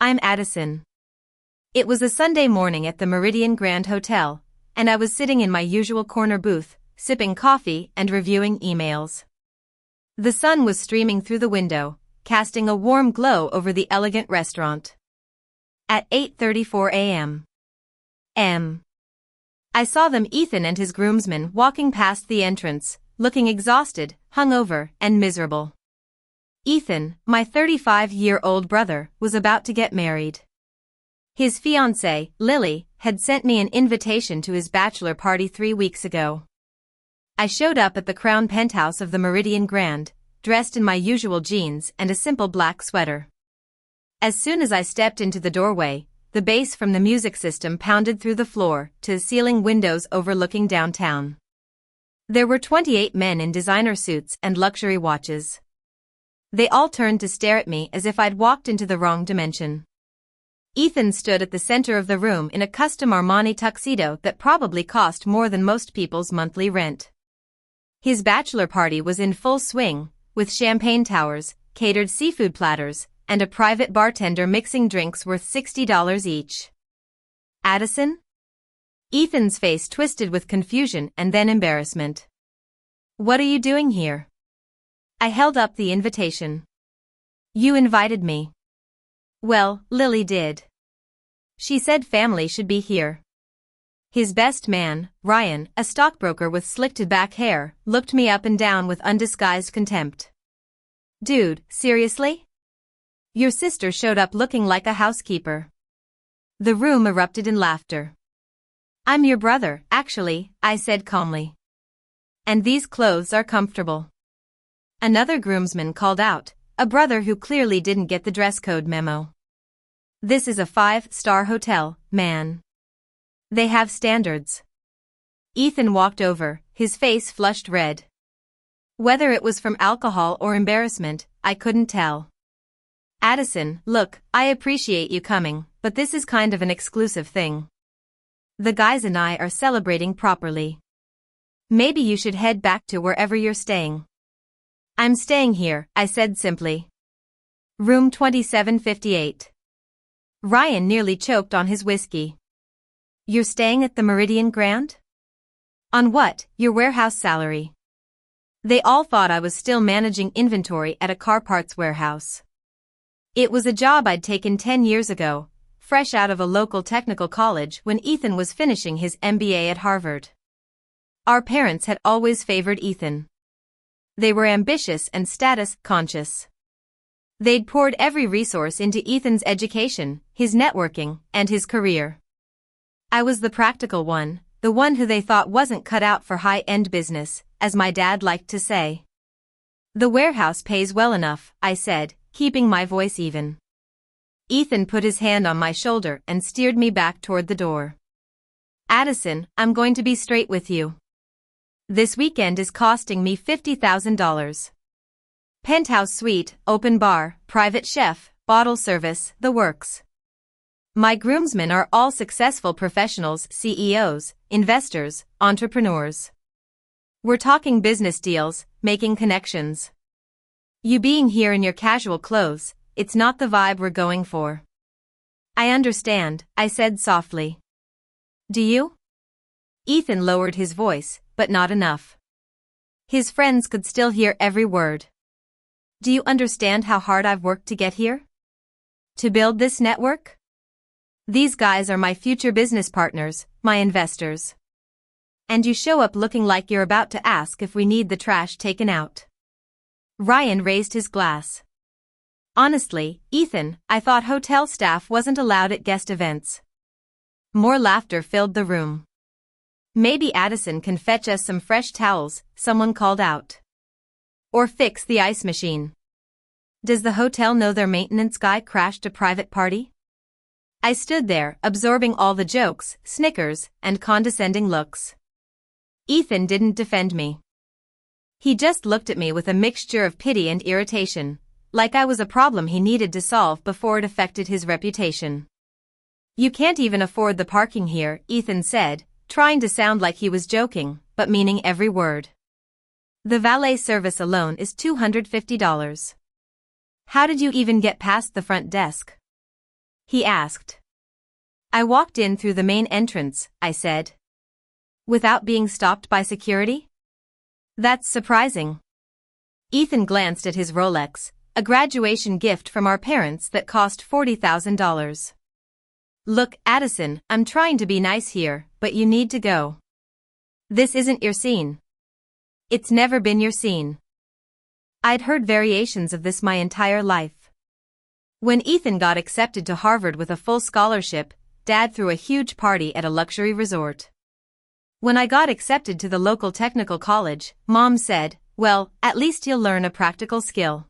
I'm Addison. It was a Sunday morning at the Meridian Grand Hotel, and I was sitting in my usual corner booth, sipping coffee and reviewing emails. The sun was streaming through the window, casting a warm glow over the elegant restaurant. At 8:34 a.m. I saw them, Ethan and his groomsmen, walking past the entrance, looking exhausted, hungover, and miserable. Ethan, my 35-year-old brother, was about to get married. His fiancée, Lily, had sent me an invitation to his bachelor party 3 weeks ago. I showed up at the Crown penthouse of the Meridian Grand, dressed in my usual jeans and a simple black sweater. As soon as I stepped into the doorway, the bass from the music system pounded through the floor to ceiling windows overlooking downtown. There were 28 men in designer suits and luxury watches. They all turned to stare at me as if I'd walked into the wrong dimension. Ethan stood at the center of the room in a custom Armani tuxedo that probably cost more than most people's monthly rent. His bachelor party was in full swing, with champagne towers, catered seafood platters, and a private bartender mixing drinks worth $60 each. Addison? Ethan's face twisted with confusion and then embarrassment. What are you doing here? I held up the invitation. You invited me. Well, Lily did. She said family should be here. His best man, Ryan, a stockbroker with slicked back hair, looked me up and down with undisguised contempt. Dude, seriously? Your sister showed up looking like a housekeeper. The room erupted in laughter. I'm your brother, actually, I said calmly. And these clothes are comfortable. Another groomsman called out, a brother who clearly didn't get the dress code memo. This is a 5-star hotel, man. They have standards. Ethan walked over, his face flushed red. Whether it was from alcohol or embarrassment, I couldn't tell. Addison, look, I appreciate you coming, but this is kind of an exclusive thing. The guys and I are celebrating properly. Maybe you should head back to wherever you're staying. I'm staying here, I said simply. Room 2758. Ryan nearly choked on his whiskey. You're staying at the Meridian Grand? On what, your warehouse salary? They all thought I was still managing inventory at a car parts warehouse. It was a job I'd taken 10 years ago, fresh out of a local technical college when Ethan was finishing his MBA at Harvard. Our parents had always favored Ethan. They were ambitious and status-conscious. They'd poured every resource into Ethan's education, his networking, and his career. I was the practical one, the one who they thought wasn't cut out for high-end business, as my dad liked to say. The warehouse pays well enough, I said, keeping my voice even. Ethan put his hand on my shoulder and steered me back toward the door. Addison, I'm going to be straight with you. This weekend is costing me $50,000. Penthouse suite, open bar, private chef, bottle service, the works. My groomsmen are all successful professionals, CEOs, investors, entrepreneurs. We're talking business deals, making connections. You being here in your casual clothes, it's not the vibe we're going for. I understand, I said softly. Do you? Ethan lowered his voice, but not enough. His friends could still hear every word. Do you understand how hard I've worked to get here? To build this network? These guys are my future business partners, my investors. And you show up looking like you're about to ask if we need the trash taken out. Ryan raised his glass. Honestly, Ethan, I thought hotel staff wasn't allowed at guest events. More laughter filled the room. Maybe Addison can fetch us some fresh towels, someone called out. Or fix the ice machine. Does the hotel know their maintenance guy crashed a private party? I stood there, absorbing all the jokes, snickers, and condescending looks. Ethan didn't defend me. He just looked at me with a mixture of pity and irritation, like I was a problem he needed to solve before it affected his reputation. You can't even afford the parking here, Ethan said, trying to sound like he was joking, but meaning every word. The valet service alone is $250. How did you even get past the front desk? he asked. I walked in through the main entrance, I said. Without being stopped by security? That's surprising. Ethan glanced at his Rolex, a graduation gift from our parents that cost $40,000. Look, Addison, I'm trying to be nice here, but you need to go. This isn't your scene. It's never been your scene. I'd heard variations of this my entire life. When Ethan got accepted to Harvard with a full scholarship, Dad threw a huge party at a luxury resort. When I got accepted to the local technical college, Mom said, well, at least you'll learn a practical skill.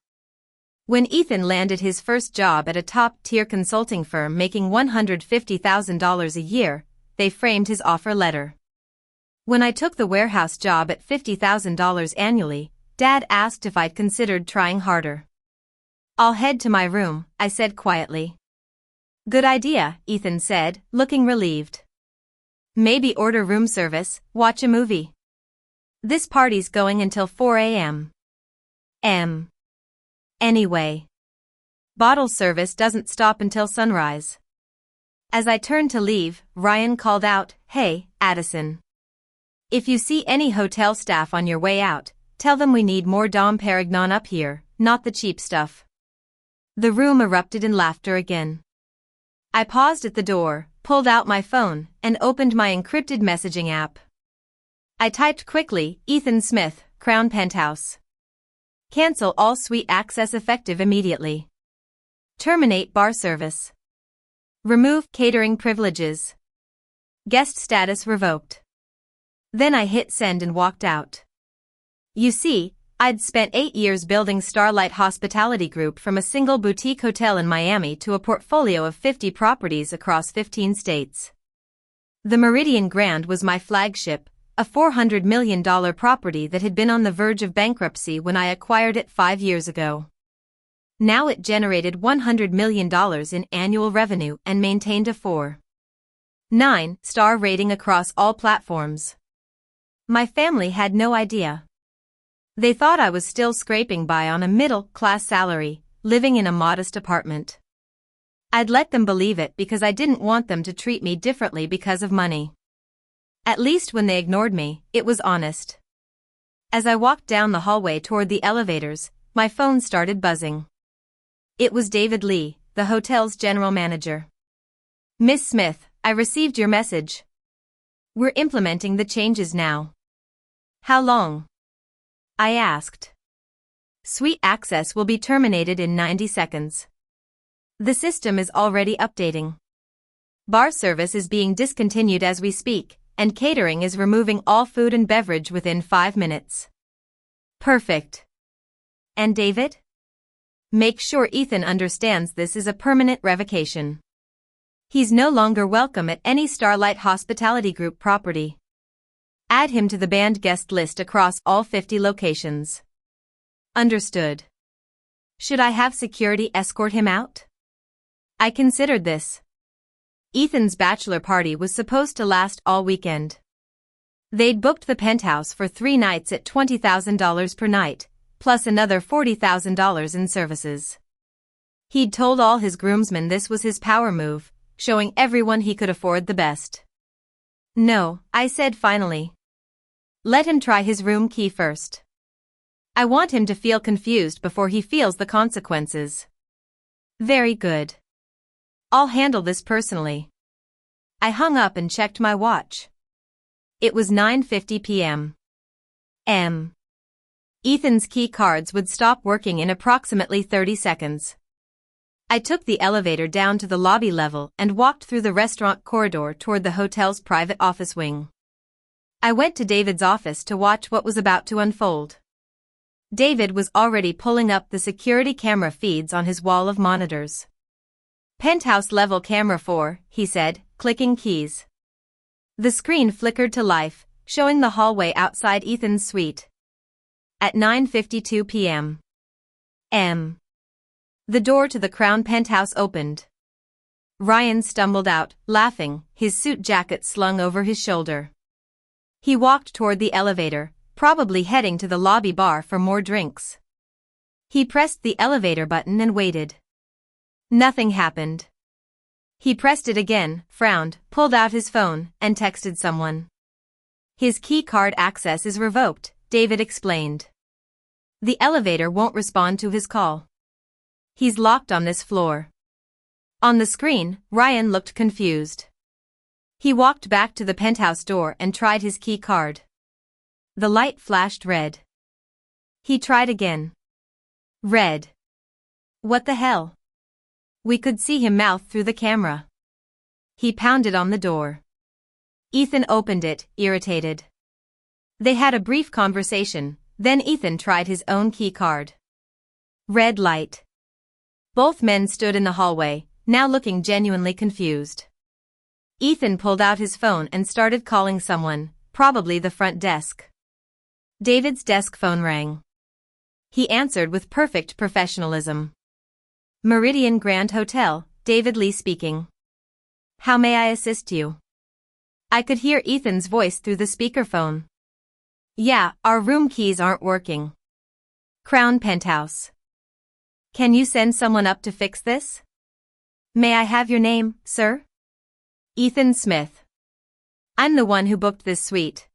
When Ethan landed his first job at a top-tier consulting firm making $150,000 a year, they framed his offer letter. When I took the warehouse job at $50,000 annually, Dad asked if I'd considered trying harder. I'll head to my room, I said quietly. Good idea, Ethan said, looking relieved. Maybe order room service, watch a movie. This party's going until 4 a.m. Anyway. Bottle service doesn't stop until sunrise. As I turned to leave, Ryan called out, Hey, Addison. If you see any hotel staff on your way out, tell them we need more Dom Perignon up here, not the cheap stuff. The room erupted in laughter again. I paused at the door, pulled out my phone, and opened my encrypted messaging app. I typed quickly, Ethan Smith, Crown Penthouse. Cancel all suite access effective immediately. Terminate bar service. Remove catering privileges. Guest status revoked. Then I hit send and walked out. You see, I'd spent 8 years building Starlight Hospitality Group from a single boutique hotel in Miami to a portfolio of 50 properties across 15 states. The Meridian Grand was my flagship, a $400 million property that had been on the verge of bankruptcy when I acquired it 5 years ago. Now it generated $100 million in annual revenue and maintained a 4.9 star rating across all platforms. My family had no idea. They thought I was still scraping by on a middle-class salary, living in a modest apartment. I'd let them believe it because I didn't want them to treat me differently because of money. At least when they ignored me, it was honest. As I walked down the hallway toward the elevators, my phone started buzzing. It was David Lee, the hotel's general manager. Miss Smith, I received your message. We're implementing the changes now. How long? I asked. Suite access will be terminated in 90 seconds. The system is already updating. Bar service is being discontinued as we speak, and catering is removing all food and beverage within 5 minutes. Perfect. And David? Make sure Ethan understands this is a permanent revocation. He's no longer welcome at any Starlight Hospitality Group property. Add him to the banned guest list across all 50 locations. Understood. Should I have security escort him out? I considered this. Ethan's bachelor party was supposed to last all weekend. They'd booked the penthouse for 3 nights at $20,000 per night, plus another $40,000 in services. He'd told all his groomsmen this was his power move, showing everyone he could afford the best. No, I said finally. Let him try his room key first. I want him to feel confused before he feels the consequences. Very good. I'll handle this personally. I hung up and checked my watch. It was 9:50 p.m. Ethan's key cards would stop working in approximately 30 seconds. I took the elevator down to the lobby level and walked through the restaurant corridor toward the hotel's private office wing. I went to David's office to watch what was about to unfold. David was already pulling up the security camera feeds on his wall of monitors. Penthouse level camera 4, he said, clicking keys. The screen flickered to life, showing the hallway outside Ethan's suite. At 9:52 p.m. The door to the Crown Penthouse opened. Ryan stumbled out, laughing, his suit jacket slung over his shoulder. He walked toward the elevator, probably heading to the lobby bar for more drinks. He pressed the elevator button and waited. Nothing happened. He pressed it again, frowned, pulled out his phone, and texted someone. His key card access is revoked, David explained. The elevator won't respond to his call. He's locked on this floor. On the screen, Ryan looked confused. He walked back to the penthouse door and tried his key card. The light flashed red. He tried again. Red. What the hell? We could see him mouth through the camera. He pounded on the door. Ethan opened it, irritated. They had a brief conversation, then Ethan tried his own key card. Red light. Both men stood in the hallway, now looking genuinely confused. Ethan pulled out his phone and started calling someone, probably the front desk. David's desk phone rang. He answered with perfect professionalism. Meridian Grand Hotel, David Lee speaking. How may I assist you? I could hear Ethan's voice through the speakerphone. Yeah, our room keys aren't working. Crown Penthouse. Can you send someone up to fix this? May I have your name, sir? Ethan Smith. I'm the one who booked this suite.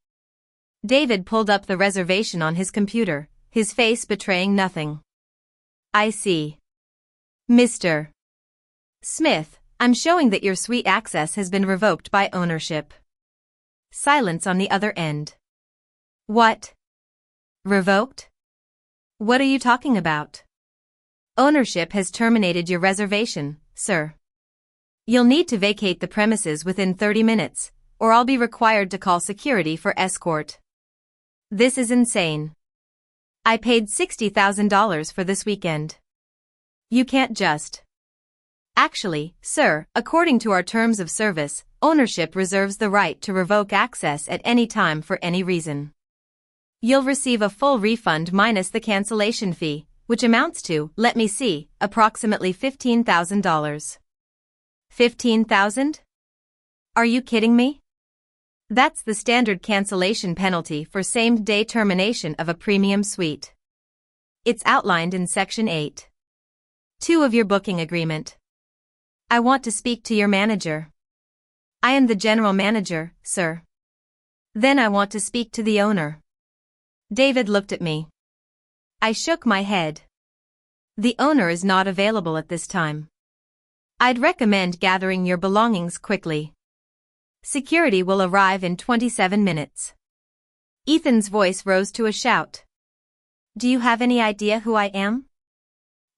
David pulled up the reservation on his computer, his face betraying nothing. I see. Mr. Smith, I'm showing that your suite access has been revoked by ownership. Silence on the other end. What? Revoked? What are you talking about? Ownership has terminated your reservation, sir. You'll need to vacate the premises within 30 minutes, or I'll be required to call security for escort. This is insane. I paid $60,000 for this weekend. You can't just. Actually, sir, according to our terms of service, ownership reserves the right to revoke access at any time for any reason. You'll receive a full refund minus the cancellation fee, which amounts to, let me see, approximately $15,000. $15,000? Are you kidding me? That's the standard cancellation penalty for same-day termination of a premium suite. It's outlined in Section 8.2 of your booking agreement. I want to speak to your manager. I am the general manager, sir. Then I want to speak to the owner. David looked at me. I shook my head. The owner is not available at this time. I'd recommend gathering your belongings quickly. Security will arrive in 27 minutes. Ethan's voice rose to a shout. Do you have any idea who I am?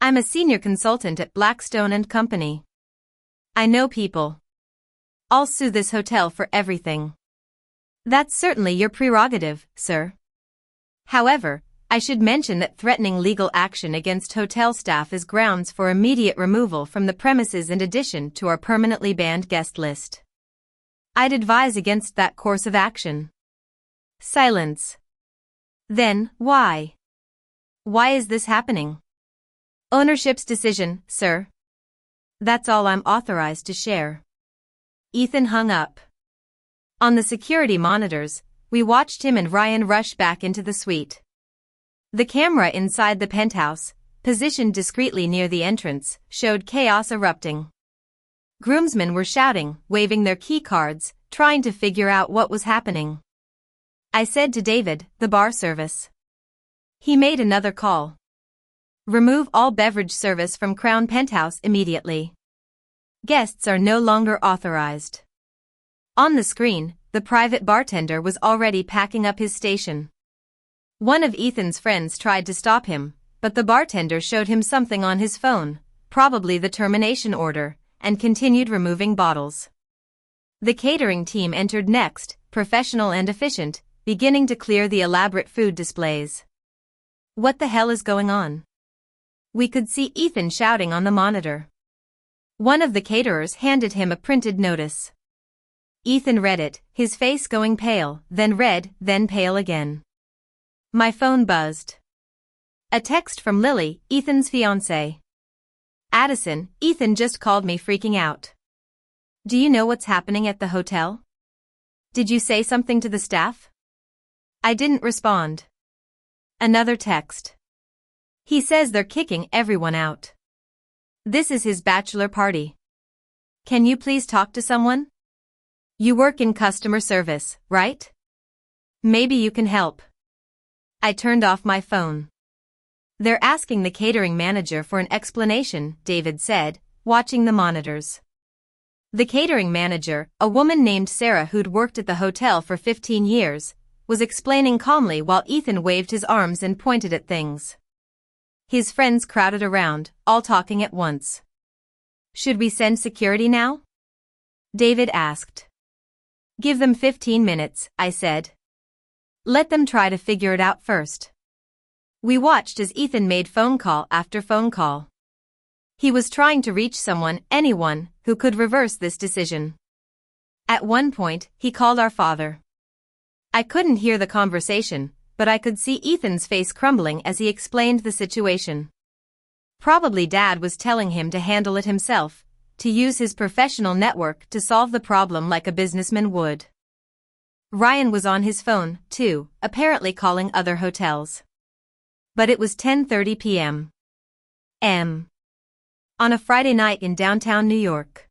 I'm a senior consultant at Blackstone & Company. I know people. I'll sue this hotel for everything. That's certainly your prerogative, sir. However, I should mention that threatening legal action against hotel staff is grounds for immediate removal from the premises in addition to our permanently banned guest list. I'd advise against that course of action. Silence. Then, why? Why is this happening? Ownership's decision, sir. That's all I'm authorized to share. Ethan hung up. On the security monitors, we watched him and Ryan rush back into the suite. The camera inside the penthouse, positioned discreetly near the entrance, showed chaos erupting. Groomsmen were shouting, waving their key cards, trying to figure out what was happening. I said to David, the bar service. He made another call. Remove all beverage service from Crown Penthouse immediately. Guests are no longer authorized. On the screen, the private bartender was already packing up his station. One of Ethan's friends tried to stop him, but the bartender showed him something on his phone, probably the termination order, and continued removing bottles. The catering team entered next, professional and efficient, beginning to clear the elaborate food displays. What the hell is going on? We could see Ethan shouting on the monitor. One of the caterers handed him a printed notice. Ethan read it, his face going pale, then red, then pale again. My phone buzzed. A text from Lily, Ethan's fiancée. Addison, Ethan just called me freaking out. Do you know what's happening at the hotel? Did you say something to the staff? I didn't respond. Another text. He says they're kicking everyone out. This is his bachelor party. Can you please talk to someone? You work in customer service, right? Maybe you can help. I turned off my phone. They're asking the catering manager for an explanation, David said, watching the monitors. The catering manager, a woman named Sarah who'd worked at the hotel for 15 years, was explaining calmly while Ethan waved his arms and pointed at things. His friends crowded around, all talking at once. Should we send security now? David asked. Give them 15 minutes, I said. Let them try to figure it out first. We watched as Ethan made phone call after phone call. He was trying to reach someone, anyone, who could reverse this decision. At one point, he called our father. I couldn't hear the conversation, but I could see Ethan's face crumbling as he explained the situation. Probably Dad was telling him to handle it himself, to use his professional network to solve the problem like a businessman would. Ryan was on his phone, too, apparently calling other hotels. But it was 10:30 p.m. On a Friday night in downtown New York.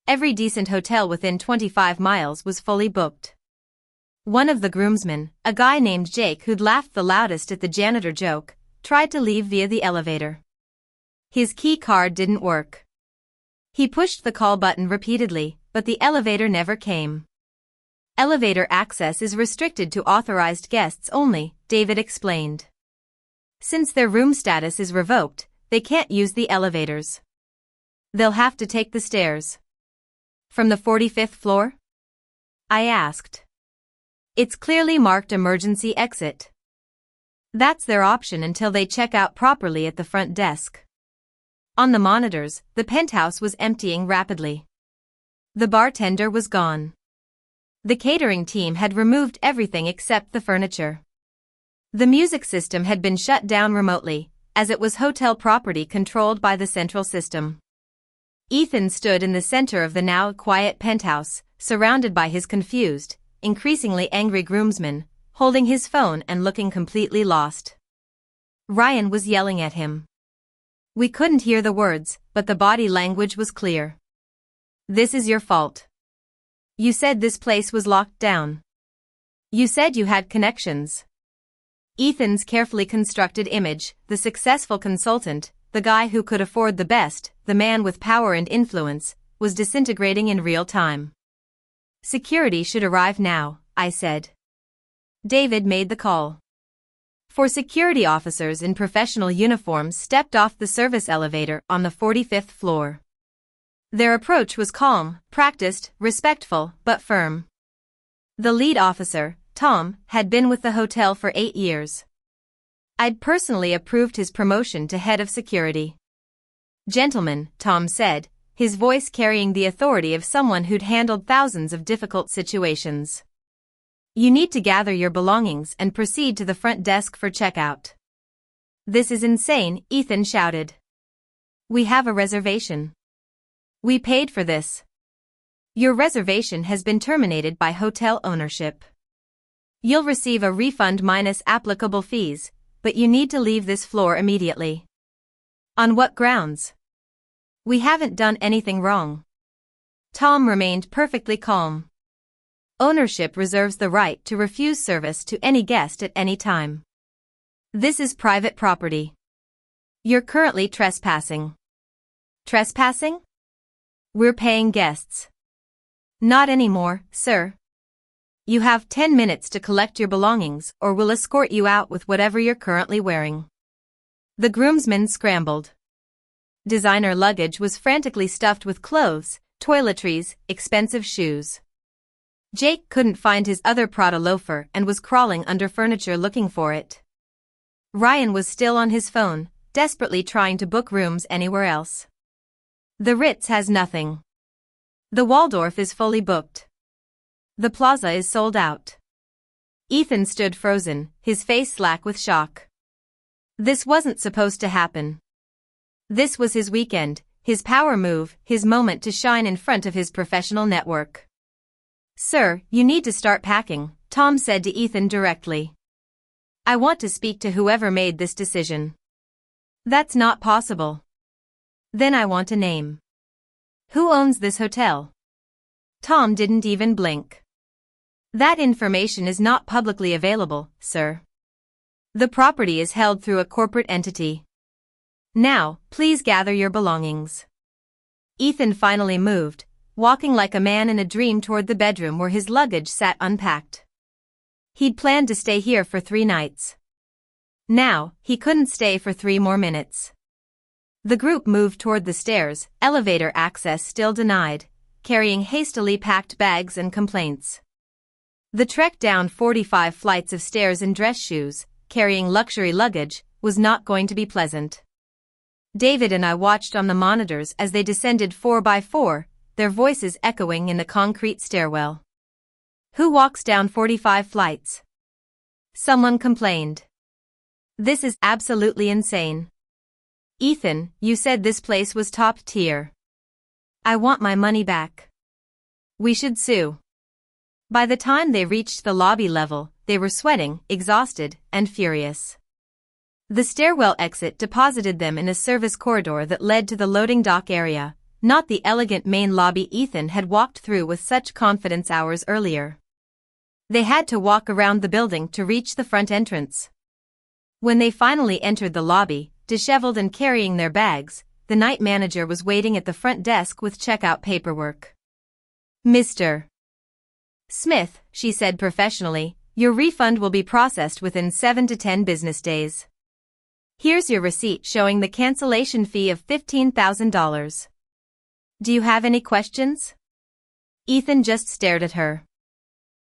Every decent hotel within 25 miles was fully booked. One of the groomsmen, a guy named Jake who'd laughed the loudest at the janitor joke, tried to leave via the elevator. His key card didn't work. He pushed the call button repeatedly, but the elevator never came. Elevator access is restricted to authorized guests only, David explained. Since their room status is revoked, they can't use the elevators. They'll have to take the stairs. From the 45th floor? I asked. It's clearly marked emergency exit. That's their option until they check out properly at the front desk. On the monitors, the penthouse was emptying rapidly. The bartender was gone. The catering team had removed everything except the furniture. The music system had been shut down remotely, as it was hotel property controlled by the central system. Ethan stood in the center of the now quiet penthouse, surrounded by his confused, increasingly angry groomsmen, holding his phone and looking completely lost. Ryan was yelling at him. We couldn't hear the words, but the body language was clear. This is your fault. You said this place was locked down. You said you had connections. Ethan's carefully constructed image, the successful consultant, the guy who could afford the best, the man with power and influence, was disintegrating in real time. Security should arrive now, I said. David made the call. 4 security officers in professional uniforms stepped off the service elevator on the 45th floor. Their approach was calm, practiced, respectful, but firm. The lead officer, Tom, had been with the hotel for 8 years. I'd personally approved his promotion to head of security. Gentlemen, Tom said, his voice carrying the authority of someone who'd handled thousands of difficult situations. You need to gather your belongings and proceed to the front desk for checkout. This is insane, Ethan shouted. We have a reservation. We paid for this. Your reservation has been terminated by hotel ownership. You'll receive a refund minus applicable fees, but you need to leave this floor immediately. On what grounds? We haven't done anything wrong. Tom remained perfectly calm. Ownership reserves the right to refuse service to any guest at any time. This is private property. You're currently trespassing. Trespassing? We're paying guests. Not anymore, sir. You have 10 minutes to collect your belongings or we'll escort you out with whatever you're currently wearing. The groomsmen scrambled. Designer luggage was frantically stuffed with clothes, toiletries, expensive shoes. Jake couldn't find his other Prada loafer and was crawling under furniture looking for it. Ryan was still on his phone, desperately trying to book rooms anywhere else. The Ritz has nothing. The Waldorf is fully booked. The Plaza is sold out. Ethan stood frozen, his face slack with shock. This wasn't supposed to happen. This was his weekend, his power move, his moment to shine in front of his professional network. Sir, you need to start packing, Tom said to Ethan directly. I want to speak to whoever made this decision. That's not possible. Then I want a name. Who owns this hotel? Tom didn't even blink. That information is not publicly available, sir. The property is held through a corporate entity. Now, please gather your belongings. Ethan finally moved, walking like a man in a dream toward the bedroom where his luggage sat unpacked. He'd planned to stay here for 3 nights. Now, he couldn't stay for 3 more minutes. The group moved toward the stairs, elevator access still denied, carrying hastily packed bags and complaints. The trek down 45 flights of stairs in dress shoes, carrying luxury luggage, was not going to be pleasant. David and I watched on the monitors as they descended 4 by 4, their voices echoing in the concrete stairwell. Who walks down 45 flights? Someone complained. This is absolutely insane. Ethan, you said this place was top tier. I want my money back. We should sue. By the time they reached the lobby level, they were sweating, exhausted, and furious. The stairwell exit deposited them in a service corridor that led to the loading dock area, not the elegant main lobby Ethan had walked through with such confidence hours earlier. They had to walk around the building to reach the front entrance. When they finally entered the lobby, disheveled and carrying their bags, the night manager was waiting at the front desk with checkout paperwork. Mr. Smith, she said professionally, your refund will be processed within 7 to 10 business days. Here's your receipt showing the cancellation fee of $15,000. Do you have any questions? Ethan just stared at her.